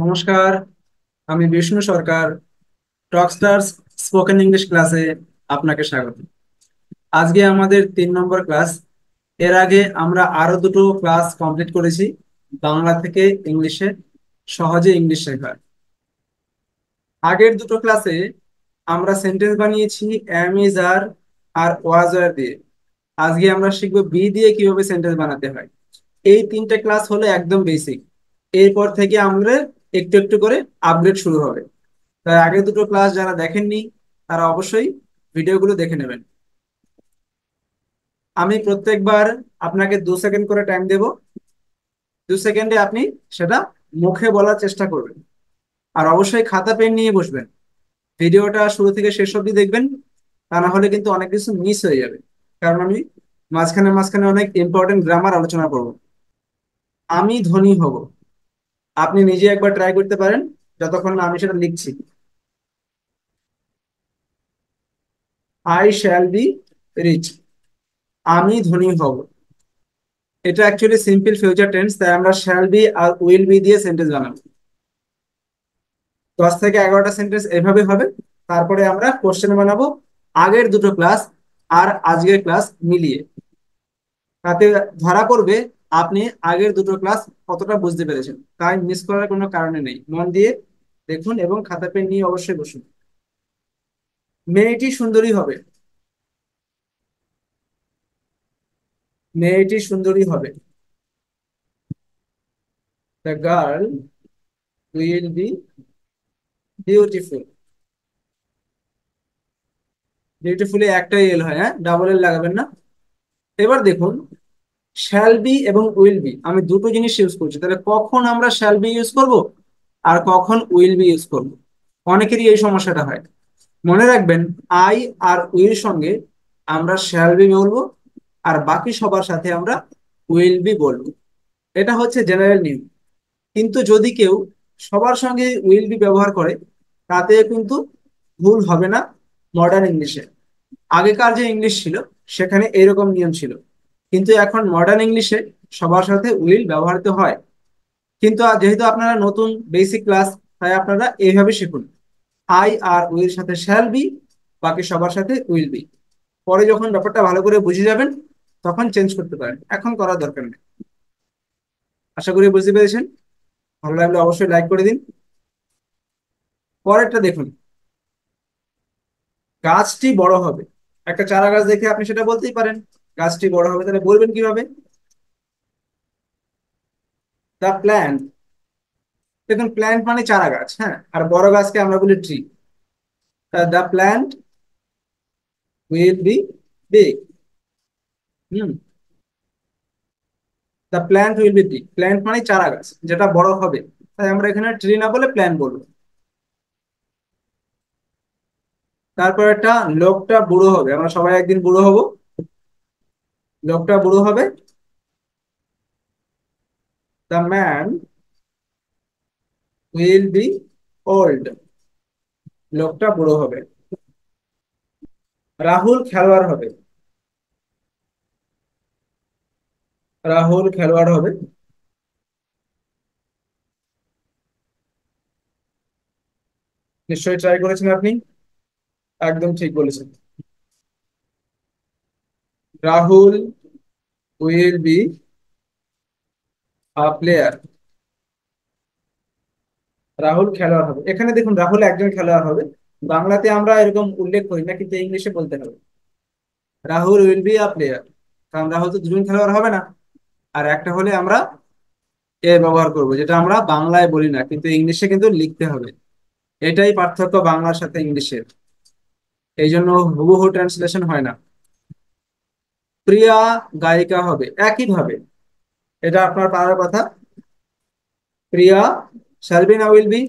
নমস্কার। আমি বিষ্ণু সরকার। টকস্টার spoken English ক্লাসে আপনাকে স্বাগত। আজকে আমাদের 3 নম্বর ক্লাস। এর আগে আমরা আরো দুটো ক্লাস কমপ্লিট করেছি বাংলা থেকে ইংলিশে সহজে ইংলিশ শেখার। আগের দুটো ক্লাসে আমরা সেন্টেন্স বানিয়েছি am is R was wire দিয়ে। আজকে আমরা শিখবো বি দিয়ে কিভাবে সেন্টেন্স বানাতে হয়। এই 3টে ক্লাস হলো একদম বেসিক। এরপর থেকে আমরা একটু একটু করে আপগ্রেড শুরু হবে। তাই আগের দুটো ক্লাস যারা দেখেননি তারা অবশ্যই ভিডিওগুলো দেখে নেবেন। আমি প্রত্যেকবার আপনাকে 2 সেকেন্ড করে টাইম দেব। 2 সেকেন্ডে আপনি সেটা মুখে বলার চেষ্টা করবেন। আর অবশ্যই খাতা পেন নিয়ে বসবেন। ভিডিওটা শুরু থেকে শেষ অবধি দেখবেন। তা না হলে কিন্তু অনেক কিছু মিস হয়ে যাবে। কারণ আমি মাঝখানে মাঝখানে অনেক ইম্পর্টেন্ট গ্রামার আলোচনা করব। আমি ধনী হব। আপনি নিজে একবার ট্রাই করতে পারেন যতক্ষণ না আমি সেটা লিখছি। I shall be rich. আমি ধনী হব। এটা অ্যাকচুয়ালি সিম্পল ফিউচার টেন্স, তাই আমরা শ্যাল বি আর উইল বি দিয়ে সেন্টেন্স বানাবো। 10 থেকে 11টা সেন্টেন্স এভাবে হবে। তারপরে আমরা কোশ্চেন বানাবো আগের দুটো ক্লাস আর আজকের ক্লাস মিলিয়ে। তাতে ধরা পড়বে আপনি আগের দুটো ক্লাস কতটা বুঝতে পেরেছেন। তাই মিস করার কোনো কারণে নেই, মন দিয়ে দেখুন এবং খাতা পেন নিয়ে অবশ্যই বসুন। মেয়েটি সুন্দরী হবে। মেয়েটি সুন্দরী হবে। The girl will be beautiful. Beautifully একটাই এল হয়, হ্যাঁ, ডাবল এল লাগাবেন না। এবার দেখুন, শ্যাল বি এবং উইল বি আমি দুটো জিনিস ইউজ করছি, তাহলে কখন আমরা শ্যাল বি ইউজ করব আর কখন উইল বি ইউজ করব। অনেকেরই এই সমস্যাটা হয়। মনে রাখবেন, আই আর উইল সঙ্গে আমরা শ্যাল বি বলবো, আর বাকি সবার সাথে আমরা উইল বি বলবো। এটা হচ্ছে জেনারেল নিয়ম। কিন্তু যদি কেউ সবার সঙ্গে উইল বি ব্যবহার করে, তাতে কিন্তু ভুল হবে না। মডার্ন ইংলিশে আগেকার যে ইংলিশ ছিল সেখানে এরকম নিয়ম ছিল, কিন্তু এখন মডার্ন ইংলিশে সবার সাথে উইল ব্যবহৃত হয়। কিন্তু যেহেতু আপনারা নতুন বেসিক ক্লাস, তাই আপনারা এইভাবে শিখুন। আই আর উইল সাথে শ্যাল বি, বাকি সবার সাথে উইল বি। পরে যখন ব্যাপারটা ভালো করে বুঝে যাবেন তখন চেঞ্জ করতে পারেন, এখন করার দরকার নেই। আশা করি বুঝতে পেরেছেন। ভালো লাগলে অবশ্যই লাইক করে দিন। পরেরটা দেখুন, গাছটি বড় হবে। একটা চারা গাছ দেখে আপনি সেটা বলতেই পারেন গাছটি বড় হবে, তাহলে বলবেন কিভাবে? The plant. দেখুন, প্ল্যান্ট মানে চারা গাছ, হ্যাঁ, আর বড় গাছকে আমরা বলি tree. The plant will be big. Hmm. The plant will be big, plant মানে চারা গাছ যেটা বড় হবে। তাই আমরা এখানে ট্রি না বলে প্ল্যান্ট বলবো। তারপর একটা, লোকটা বুড়ো হবে। আমরা সবাই একদিন বুড়ো হব। লোকটা বুড়ো হবে। The man will be old. লোকটা বুড়ো হবে। রাহুল খেলোয়াড় হবে। রাহুল খেলোয়াড় হবে। নিশ্চয়ই ট্রাই করেছেন আপনি। একদম ঠিক বলেছেন। Rahul will be a player. Rahul খেলোয়াড় হবে। এখানে দেখুন, রাহুল একজন খেলোয়াড় হবে। বাংলাতে আমরা এরকম উল্লেখ করি না, কিন্তু ইংলিশে বলতে হবে Rahul will be a player. কারণ রাহুল তো দুজন খেলোয়াড় হবে না। আর একটা হলে আমরা এ ব্যবহার করব, যেটা আমরা বাংলায় বলি না কিন্তু ইংলিশে কিন্তু লিখতে হবে। এটাই পার্থক্য বাংলার সাথে ইংলিশের। এই জন্য হুবহু ট্রান্সলেশন হয় না। প্রিয়া গায়িকা হবে একইভাবে। এটা আপনার পারার কথা। প্রিয়া শ্যাল বি না will be?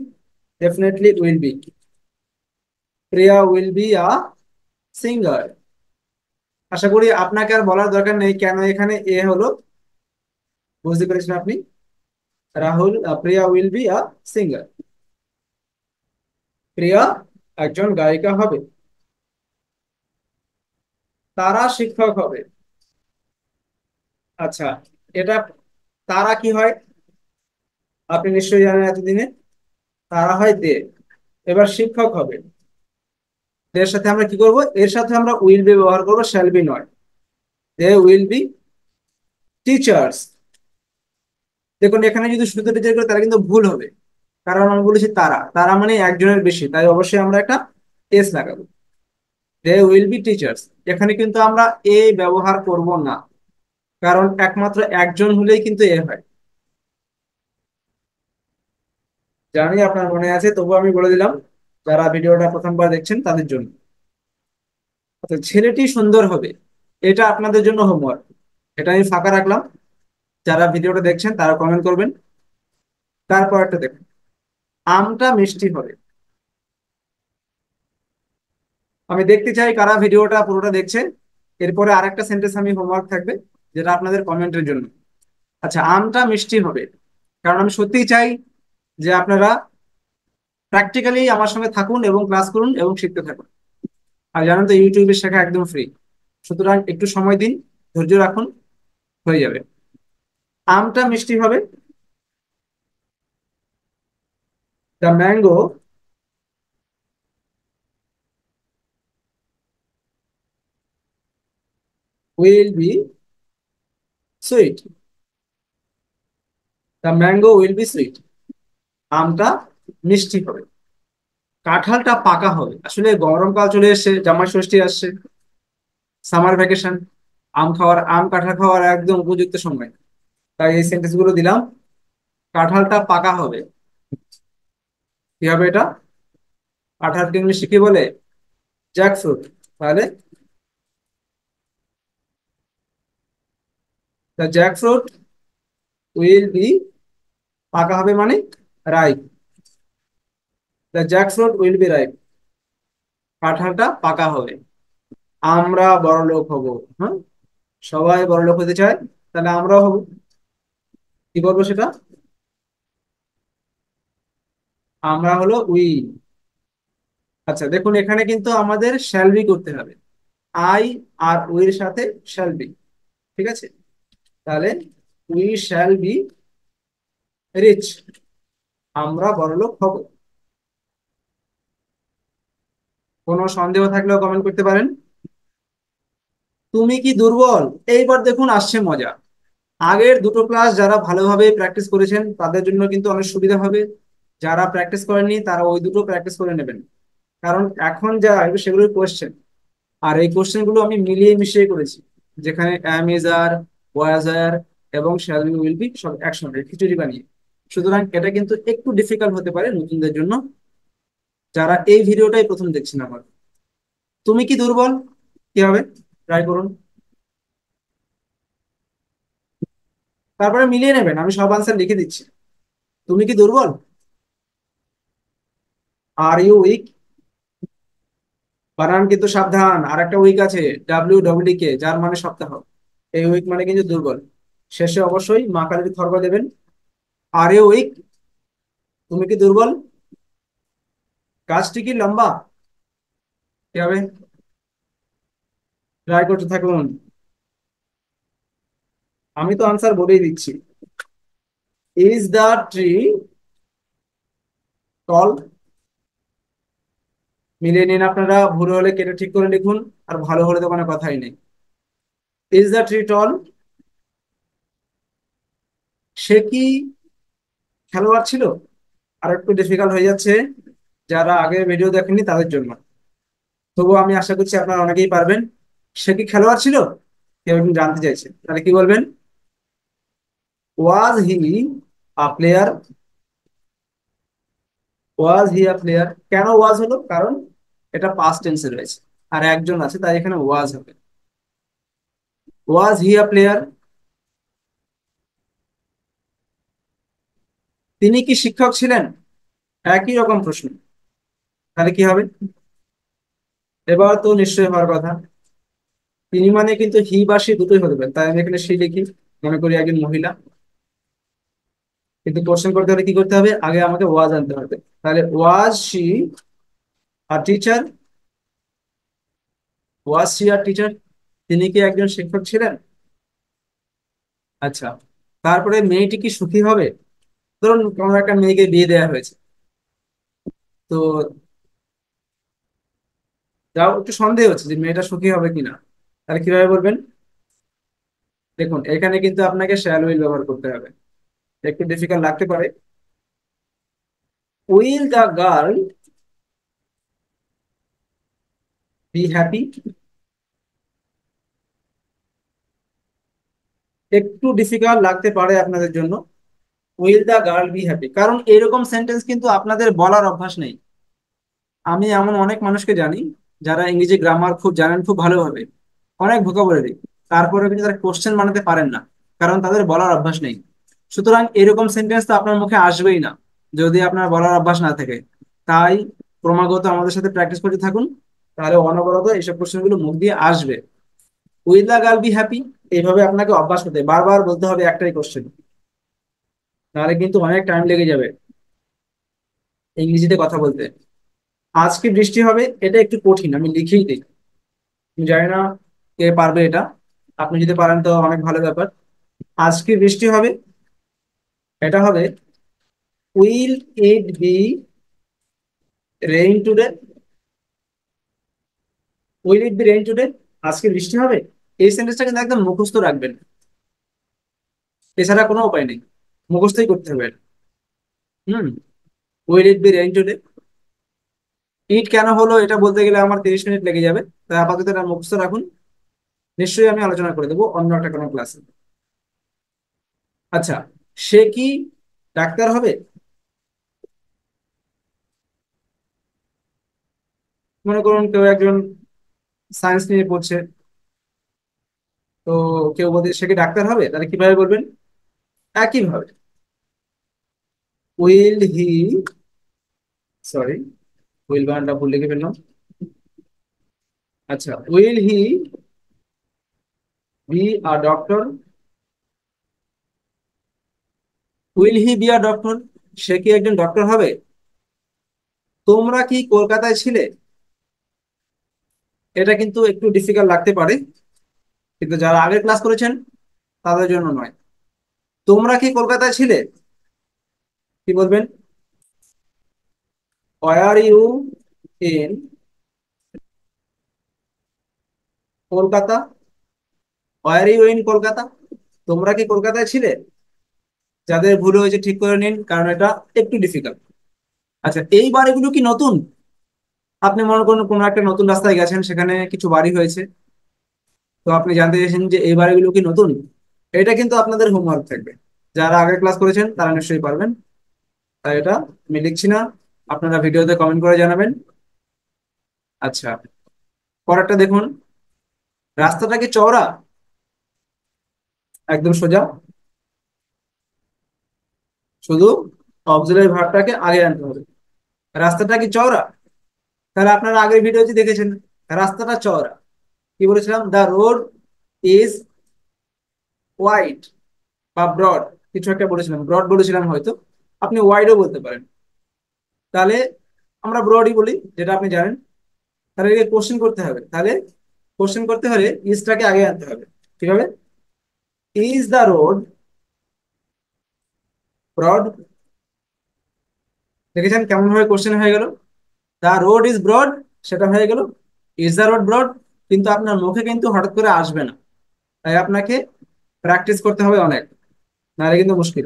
Definitely will be. Priya will be a singer. আশা করি আপনাকে আর বলার দরকার নেই কেন এখানে এ হলো। বুঝতে পেরেছেন আপনি? রাহুল প্রিয়া উইল বি আ সিঙ্গার। প্রিয়া একজন গায়িকা হবে। তারা শিক্ষক হবে। আচ্ছা, এটা তারা কি হয় আপনি নিশ্চয়ই জানেন এতদিনে। তারা হয় দে। এবার শিক্ষক হবে, এর সাথে আমরা কি করব, এর সাথে আমরা উইল বি ব্যবহার করবো, শ্যাল বি নয়। They will be teachers. দেখুন এখানে যদি শুধু টিচার করে তাহলে কিন্তু ভুল হবে, কারণ আমি বলেছি তারা, তারা মানে একজনের বেশি, তাই অবশ্যই আমরা একটা এস লাগাবো। They will be teachers. এখানে কিন্তু আমরা এ ব্যবহার করব না, কারণ একমাত্র একজন হলেই কিন্তু এ হয়। জানি আপনার মনে আছে, তবু আমি বলে দিলাম যারা ভিডিওটা প্রথমবার দেখছেন তাদের জন্য। তো ছেলেটি সুন্দর হবে, এটা আপনাদের জন্য হোমওয়ার্ক, এটা আমি ফাঁকা রাখলাম। যারা ভিডিওটা দেখছেন তারা কমেন্ট করবেন। তারপর একটা দেখুন, আমটা মিষ্টি হবে। আমি দেখতে চাই কারা ভিডিওটা পুরোটা দেখছে। এরপরে আরেকটা সেন্টেন্স আমি হোমওয়ার্ক থাকবে, যেটা আপনাদের কমেন্টের জন্য। আচ্ছা, আমটা মিষ্টি হবে, কারণ আমি সত্যিই চাই যে আপনারা প্র্যাকটিক্যালি আমার সঙ্গে থাকুন এবং ক্লাস করুন এবং শিখতে থাকুন। আর জানেন তো ইউটিউবে শেখা একদম ফ্রি, সুতরাং একটু সময় দিন, ধৈর্য রাখুন, হয়ে যাবে। আমটা মিষ্টি হবে। The mango will be sweet. The mango will be sweet. আমটা মিষ্টি হবে। কাঁঠালটা পাকা হবে, আসলে গরমকাল চলে এসেছে, জামাই ষষ্ঠী আসছে, সামার ভ্যাকেশন, আম কাঁঠাল খাওয়ার একদম উপযুক্ত সময়, তাই এই সেন্টেন্স গুলো দিলাম। কাঁঠালটা পাকা হবে, কি হবে এটা? কাঁঠালকে ইংলিশে কি বলে? Jackfruit. তাহলে the jackfruit will be, পাকা হবে মানে ripe. The jackfruit will be ripe. কাঁঠালটা পাকা হবে। আমরা বড় লোক হব। হ্যাঁ, সবাই বড় লোক হতে চায়, তাহলে আমরাও হব। কি বলবো সেটা? আমরা হলো উই। আচ্ছা দেখুন, এখানে কিন্তু আমাদের শ্যাল বি করতে হবে। আই আর উই এর সাথে শ্যাল বি, ঠিক আছে? তাহলে উই শ্যাল বি রিচ। আমরা বড়লোক হব। কোনো সন্দেহ থাকলেও কমেন্ট করতে পারেন। তুমি কি দুর্বল? এইবার দেখুন আসছে মজা। আগের দুটো ক্লাস যারা ভালোভাবে প্র্যাকটিস করেছেন তাদের জন্য কিন্তু অনেক সুবিধা হবে। যারা প্র্যাকটিস করেননি তারা ওই দুটো প্র্যাকটিস করে নেবেন, কারণ এখন যা আসবে সেগুলো কোশ্চেন। আর এই কোশ্চেন গুলো আমি মিলিয়ে মিশিয়ে করেছি, যেখানে অ্যাম ইজ আর, ওয়াজ আর এবং শ্যাল বি উইল বি সব একসঙ্গে খিচুড়ি বানিয়ে। সুতরাং এটা কিন্তু একটু ডিফিকাল্ট হতে পারে নতুনদের জন্য, যারা এই ভিডিওটাই প্রথম দেখছেন আমার। তুমি কি দুর্বল? কি হবে? ট্রাই করুন। তারপরে মিলিয়ে নেবেন, আমি সব আনসার লিখে দিচ্ছি। তুমি কি দুর্বল? Are you weak? বানান কিন্তু সাবধান, আর একটা উইক আছে, WEEK, যার মানে সপ্তাহ। এই উইক মানে কিন্তু দুর্বল। শেষে অবশ্যই মা কালীর খর্ব দেবেন। Are you weak? তুমি কি দুর্বল? কাজটি কি লম্বা? কি হবে? ট্রাই করতে থাকুন। আমি তো আনসার বলেই দিচ্ছি। ইজ দ্য ট্রি টল? মিলিয়ে নিন আপনারা, ভুল হলে কেটে ঠিক করে লিখুন, আর ভালো হলে তো কোনো কথাই নেই। ইজ দ্য ট্রি টল? সে কি খেলোয়াড় ছিল? আর একটু ডিফিকাল্ট হয়ে যাচ্ছে যারা আগের ভিডিও দেখেননি তাদের জন্য, তবুও আমি আশা করছি আপনারা অনেকেই পারবেন। সে কি খেলোয়াড় ছিল? কেউ একজন জানতে চাইছে, তাহলে কি বলবেন? ওয়াজ হি a player? Was he a player, কেন ওয়াজ হলো? কারণ এটা পাস্ট টেন্সে রয়েছে, আর একজন আছে, তাই এখানে ওয়াজ হবে। ওয়াজ হি আ প্লেয়ার? তিনি কি শিক্ষক ছিলেন? একই রকম প্রশ্ন, তাহলে কি হবে? এবার তো নিশ্চয়ই হওয়ার কথা। তিনি মানে কিন্তু হি বা সে দুটোই হতে পারে, তাই আমি এখানে সে লিখি, মনে করি একজন মহিলা। কিন্তু কোশ্চেন করতে হলে কি করতে হবে? আগে আমাকে ওয়াজ আনতে হবে। তাহলে was she a teacher? Was she a teacher, তিনি কি একজন শিক্ষক ছিলেন? আচ্ছা, তারপরে মেয়েটি কি সুখী হবে? ধরুন কোনো একটা মেয়েকে বিয়ে দেওয়া হয়েছে, তো যাও, একটু সন্দেহ হচ্ছে যে মেয়েটা সুখী হবে কিনা। তাহলে কিভাবে বলবেন? দেখুন, এখানে কিন্তু আপনাকে শ্যাল উইল ব্যবহার করতে হবে। একটু ডিফিকাল্ট লাগতে পারে। Will the girl be happy? একটু ডিফিকাল্ট লাগতে পারে আপনাদের জন্য। Will the girl be happy, কারণ এরকম সেন্টেন্স কিন্তু আপনাদের বলার অভ্যাস নেই। আমি এমন অনেক মানুষকে জানি যারা ইংরেজি গ্রামার খুব জানেন, খুব ভালোভাবে, অনেক ভোকাবুলারি, তারপরে কিন্তু তারা কোশ্চেন বানাতে পারেন না, কারণ তাদের বলার অভ্যাস নেই। সুতরাং এরকম সেন্টেন্স তো আপনার মুখে আসবেই না যদি আপনার বলার অভ্যাস না থাকে। তাই ক্রমাগত আমাদের সাথে প্র্যাকটিস করতে থাকুন, তাহলে অনবরত এইসব কোশ্চেনগুলো মুখ দিয়ে আসবে। Will the girl be happy, এইভাবে আপনাকে অভ্যাস করতে হবে, বারবার বলতে হবে একটাই কোশ্চেন। তাহলে কিন্তু অনেক টাইম লেগে যাবে ইংরেজিতে কথা বলতে। আজকে বৃষ্টি হবে, এটা একটু কঠিন, আমি লিখেই দিই। আমি জানি না কে পারবে এটা। আপনি যদি পারেন তো অনেক ভালো ব্যাপার। আজকে বৃষ্টি হবে, এটা হবে will it be rain today? Will it be rain today, আজকে বৃষ্টি হবে। এই সেন্টেন্সটা কিন্তু একদম মুখস্থ রাখবেন, এছাড়া কোনো উপায় নেই, মুখস্থই করতে হবে এটা। Hmm. Will it be rain today. It কেন হলো এটা বলতে গেলে আমার 30 মিনিট লেগে যাবে, তাই আপাতত এটা মুখস্থ রাখুন। নিশ্চয়ই আমি আলোচনা করে দেবো অন্য একটা কোনো ক্লাসে। আচ্ছা, সে কি ডাক্তার হবে? মনে করুন কেউ একজন সায়েন্স নিয়ে পড়ছে, তো কেউ বলতে সে কি ডাক্তার হবে, তাহলে কিভাবে বলবেন? একই ভাবে, উইল হি, সরি, উইল বানানটা ভুল লিখে ফেললাম। আচ্ছা, will he be a doctor? Will he be a doctor, সে কি একজন ডক্টর হবে? তোমরা কি কলকাতায় ছিলে? এটা কিন্তু একটু ডিফিকাল্ট লাগতে পারে, কিন্তু যারা আগের ক্লাস করেছেন তাদের জন্য নয়। তোমরা কি কলকাতায় ছিলে? কি বলবেন? Were you in Kolkata? Were you in Kolkata, তোমরা কি কলকাতায় ছিলে? যাদের ভুল হয়েছে ঠিক করে নিন, কারণ এটা একটু ডিফিকাল্ট। আচ্ছা, এই বাড়িগুলো কি নতুন? আপনি মনে করুন কোনো একটা নতুন রাস্তায় গেছেন, সেখানে কিছু বাড়ি হয়েছে, তো আপনি জানতে চাইছেন যে এই বাড়িগুলো কি নতুন। এটা কিন্তু আপনাদের হোমওয়ার্ক থাকবে, যারা আগে ক্লাস করেছেন তারা নিশ্চয়ই পারবেন। তাই এটা আমি লিখছি না, আপনারা ভিডিওতে কমেন্ট করে জানাবেন। আচ্ছা, পরেরটা দেখুন। রাস্তাটা কি চওড়া? একদম সোজা, শুধু অক্সিলারি ভার্বটাকে আগে আনতে হবে। রাস্তাটা কি চওড়া? তাহলে আপনারা আগের ভিডিওতে দেখেছেন রাস্তাটা চওড়া। কি বলেছিলাম? দা রোড ইজ ওয়াইড বা ব্রড, কিছু একটা বলেছিলাম, ব্রড বলেছিলাম হয়তো, আপনি ওয়াইডও বলতে পারেন। তাহলে আমরা ব্রডই বলি, যেটা আপনি জানেন। তাহলে কোশ্চেন করতে হবে, তাহলে কোশ্চেন করতে হলে ইজটাকে আগে আনতে হবে। ঠিক হবে? Is the road broad? দেখেছেন কেমন ভাবে কোশ্চেন হয়ে গেল? দা রোড ইজ ব্রড, সেটা হয়ে গেল। ইজ দ্য রোড ব্রড, কিন্তু আপনার মুখে কিন্তু হঠাৎ করে আসবে না, তাই আপনাকে প্র্যাকটিস করতে হবে অনেক, নাহলে কিন্তু মুশকিল।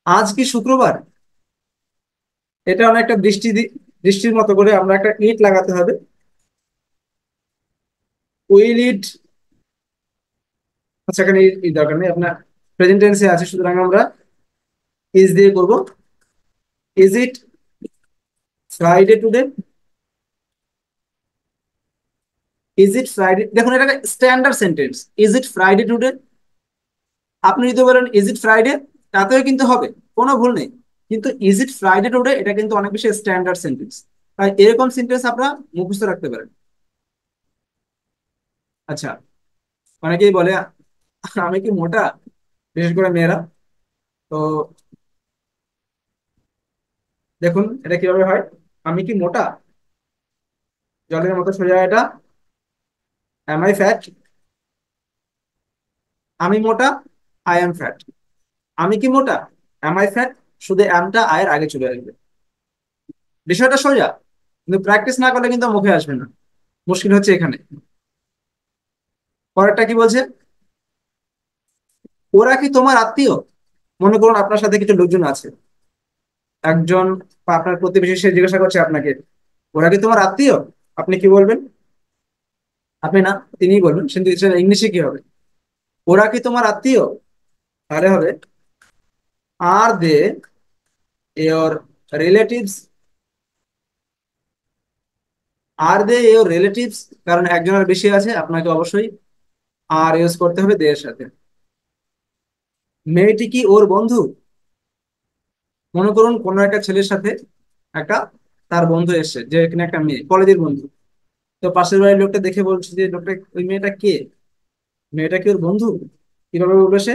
আজ কি শুক্রবার? এটা অনেকটা বৃষ্টির মতো করে আমরা একটা ইট লাগাতে হবে। উইল ইট, আচ্ছা এখানে ইট দরকার নেই, আপনার প্রেজেন্ট টেন্সে আছে, সুতরাং আমরা ইজ দিয়ে করব। Is it Friday today? Is it Friday, দেখুন এটা standard sentence. Is it Friday today, আপনি যদি বলেন ইজ ইট ফ্রাইডে, তাতেও কিন্তু হবে, কোনো ভুল নেই। কিন্তু ইজ ইট ফ্রাইডে টুডে এটা কিন্তু অনেক বেশি স্ট্যান্ডার্ড সেন্টেন্স, তাই এরকম সেন্টেন্স আপনারা মুখস্থ রাখতে পারেন। আচ্ছা, অনেকেই বলে আমি কি মোটা, বিশেষ করে মেয়েরা। তো দেখুন এটা কিভাবে হয়। আমি কি মোটা, জলের মতো সোজা এটা। Am I fat? আমি মোটা, আই এম ফ্যাট। আমি কি মোটা, এম আই ফ্যাট, শুধু এমটা আয়ের আগে চলে আসবে। বিষয়টা সোজা, কিন্তু প্র্যাকটিস না করলে কিন্তু মুখে আসবে না। মুশকিল হচ্ছে এখানে। পরেরটা কি বলছে? ওরা কি তোমার আত্মীয়? মনে করুন আপনার সাথে কিছু লোকজন আছে, একজন বা আপনার প্রতিবেশী, সে জিজ্ঞাসা করছে আপনাকে, ওরা কি তোমার আত্মীয়? আপনি কি বলবেন? আপনি না, তিনিই বলবেন, কিন্তু ইংলিশে কি হবে? ওরা কি তোমার আত্মীয়? তাহলে হবে, are they your relatives? Are they your relatives, কারণ একজনের বেশি আছে, আপনাকে অবশ্যই আর ইউজ করতে হবে দে এর সাথে। মেয়েটি কি ওর বন্ধু? মনে করুন কোনো একটা ছেলের সাথে একটা তার বন্ধু এসেছে, যে কিনা একটা মেয়ে, কলেজের বন্ধু। তো পাশের বাড়ির লোকটা দেখে বলছে যে লোকটা, ওই মেয়েটা কে? মেয়েটা কি ওর বন্ধু? কিভাবে বলবে সে?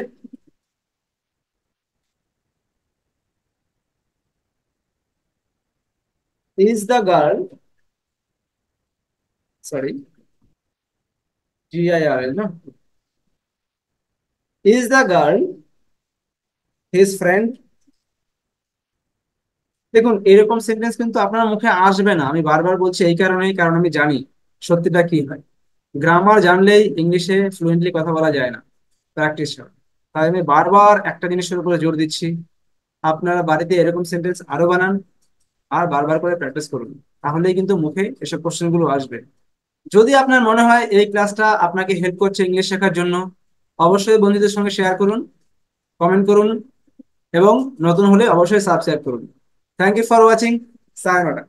Is the girl, sorry, GIRL না, is the girl his friend? দেখুন এরকম সেন্টেন্স কিন্তু আপনার মুখে আসবে না, আমি বারবার বলছি এই কারণেই, কারণ আমি জানি সত্যিটা কি হয়। গ্রামার জানলেই ইংলিশে ফ্লুয়েন্টলি কথা বলা যায় না, প্র্যাকটিস হয়। তাই আমি বারবার একটা জিনিসের উপরে জোর দিচ্ছি, আপনারা বাড়িতে এরকম সেন্টেন্স আরো বানান, আর বারবার করে প্র্যাকটিস করুন, তাহলেই কিন্তু মুখে এসব কোশ্চেন গুলো আসবে। যদি আপনার মনে হয় এই ক্লাসটা আপনাকে হেল্প করছে ইংলিশ শেখার জন্য, অবশ্যই বন্ধুদের সঙ্গে শেয়ার করুন, কমেন্ট করুন, এবং নতুন হলে অবশ্যই সাবস্ক্রাইব করুন। Thank you for watching. সায়নাটা।